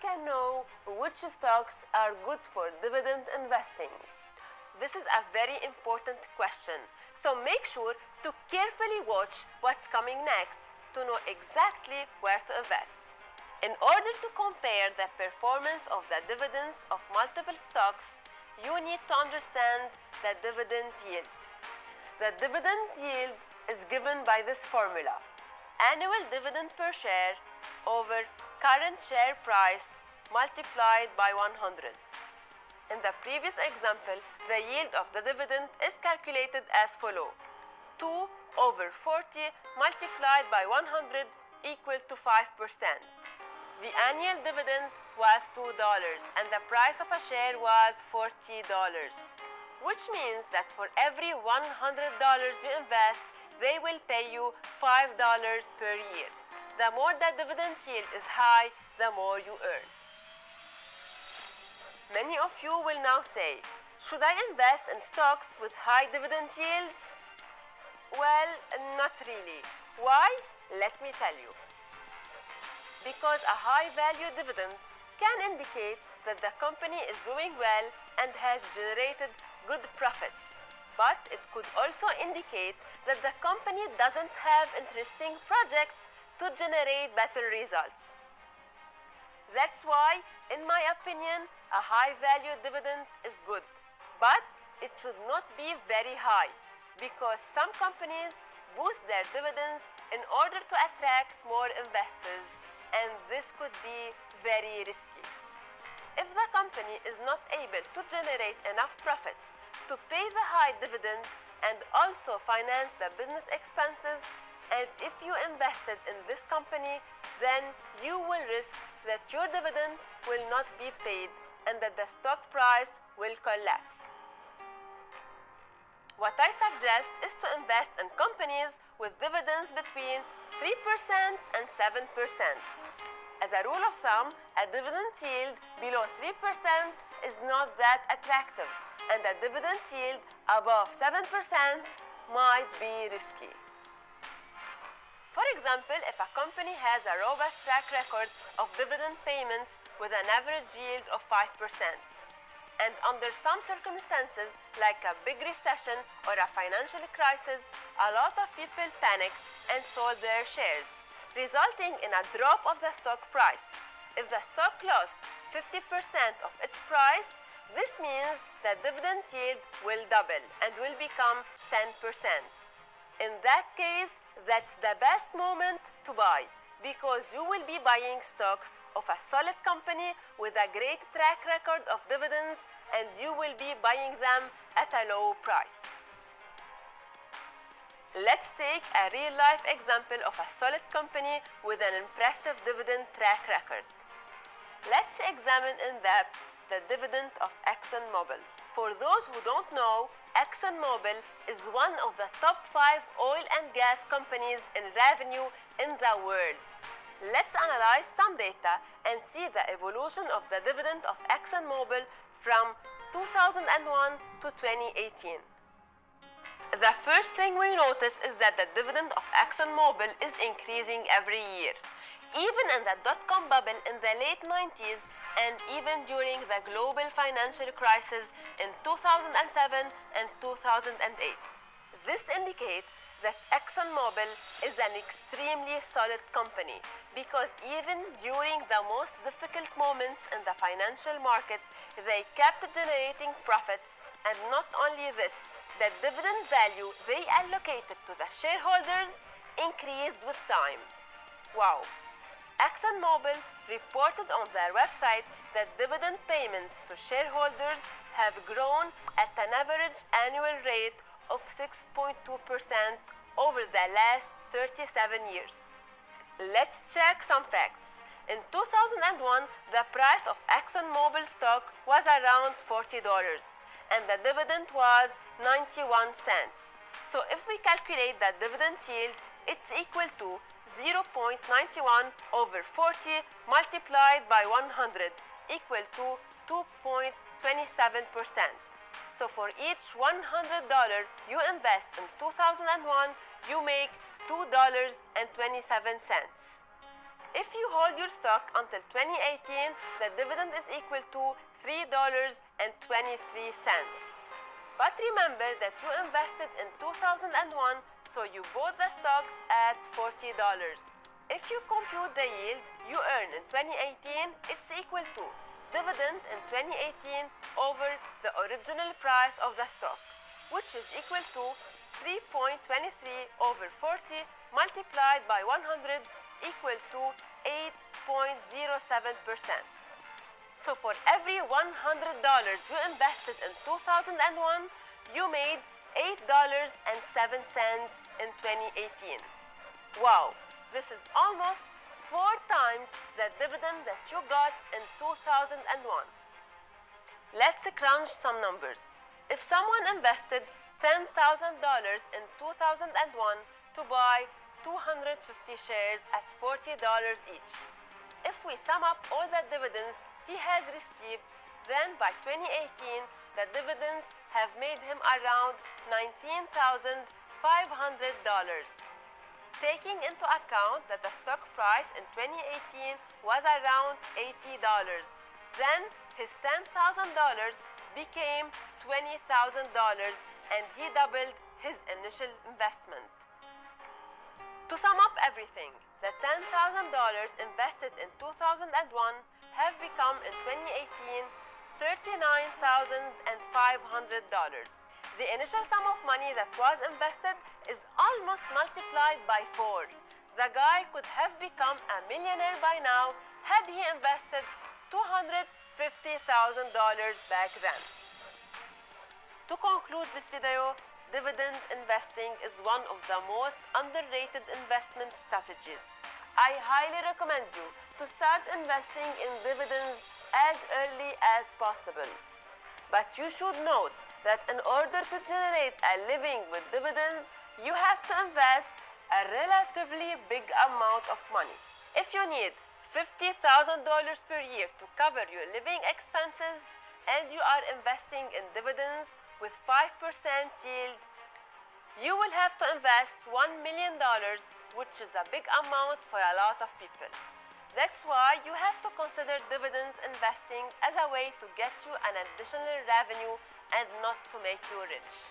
can know which stocks are good for dividend investing? This is a very important question, so make sure to carefully watch what's coming next to know exactly where to invest. In order to compare the performance of the dividends of multiple stocks, you need to understand the dividend yield. The dividend yield is given by this formula: annual dividend per share over current share price multiplied by 100. In the previous example, the yield of the dividend is calculated as follows: 2 over 40 multiplied by 100 equal to 5%. The annual dividend was $2 and the price of a share was $40, which means that for every $100 you invest, they will pay you $5 per year. The more the dividend yield is high, the more you earn. Many of you will now say, should I invest in stocks with high dividend yields? Well, not really. Why? Let me tell you. Because a high value dividend can indicate that the company is doing well and has generated good profits. But it could also indicate that the company doesn't have interesting projects to generate better results. That's why, in my opinion, a high value dividend is good. But it should not be very high, because some companies boost their dividends in order to attract more investors, and this could be very risky. If the company is not able to generate enough profits to pay the high dividend and also finance the business expenses, and if you invested in this company, then you will risk that your dividend will not be paid and that the stock price will collapse. What I suggest is to invest in companies with dividends between 3% and 7%. As a rule of thumb, a dividend yield below 3% is not that attractive, and a dividend yield above 7% might be risky. For example, if a company has a robust track record of dividend payments with an average yield of 5%, and under some circumstances, like a big recession or a financial crisis, a lot of people panicked and sold their shares, resulting in a drop of the stock price. If the stock lost 50% of its price, this means the dividend yield will double and will become 10%. In that case, that's the best moment to buy, because you will be buying stocks of a solid company with a great track record of dividends, and you will be buying them at a low price. Let's take a real-life example of a solid company with an impressive dividend track record. Let's examine in depth the dividend of ExxonMobil. For those who don't know, ExxonMobil is one of the top 5 oil and gas companies in revenue in the world. Let's analyze some data and see the evolution of the dividend of ExxonMobil from 2001 to 2018. The first thing we notice is that the dividend of ExxonMobil is increasing every year. Even in the dot-com bubble in the late 90s and even during the global financial crisis in 2007 and 2008. This indicates that ExxonMobil is an extremely solid company, because even during the most difficult moments in the financial market, they kept generating profits, and not only this, the dividend value they allocated to the shareholders increased with time. Wow! ExxonMobil reported on their website that dividend payments to shareholders have grown at an average annual rate of 6.2% over the last 37 years. Let's check some facts. In 2001, the price of ExxonMobil stock was around $40 and the dividend was 91 cents. So if we calculate the dividend yield, it's equal to 0.91 over 40 multiplied by 100 equal to 2.27%. So for each $100 you invest in 2001, you make $2.27. If you hold your stock until 2018, the dividend is equal to $3.23. But remember that you invested in 2001, so you bought the stocks at $40. If you compute the yield you earn in 2018, it's equal to dividend in 2018 over the original price of the stock, which is equal to 3.23 over 40 multiplied by 100 equal to 8.07%. So for every $100 you invested in 2001, you made $8.07 in 2018. Wow, this is almost 4 times the dividend that you got in 2001. Let's crunch some numbers. If someone invested $10,000 in 2001 to buy 250 shares at $40 each, if we sum up all the dividends he has received, then by 2018 the dividends have made him around $19,500. Taking into account that the stock price in 2018 was around $80, then his $10,000 became $20,000 and he doubled his initial investment. To sum up everything, the $10,000 invested in 2001 have become in 2018 $39,500. The initial sum of money that was invested is almost multiplied by 4. The guy could have become a millionaire by now had he invested $250,000 back then. To conclude this video, dividend investing is one of the most underrated investment strategies. I highly recommend you to start investing in dividends as early as possible. But you should note that in order to generate a living with dividends, you have to invest a relatively big amount of money. If you need $50,000 per year to cover your living expenses and you are investing in dividends with 5% yield, you will have to invest $1 million, which is a big amount for a lot of people. That's why you have to consider dividends investing as a way to get you an additional revenue and not to make you rich.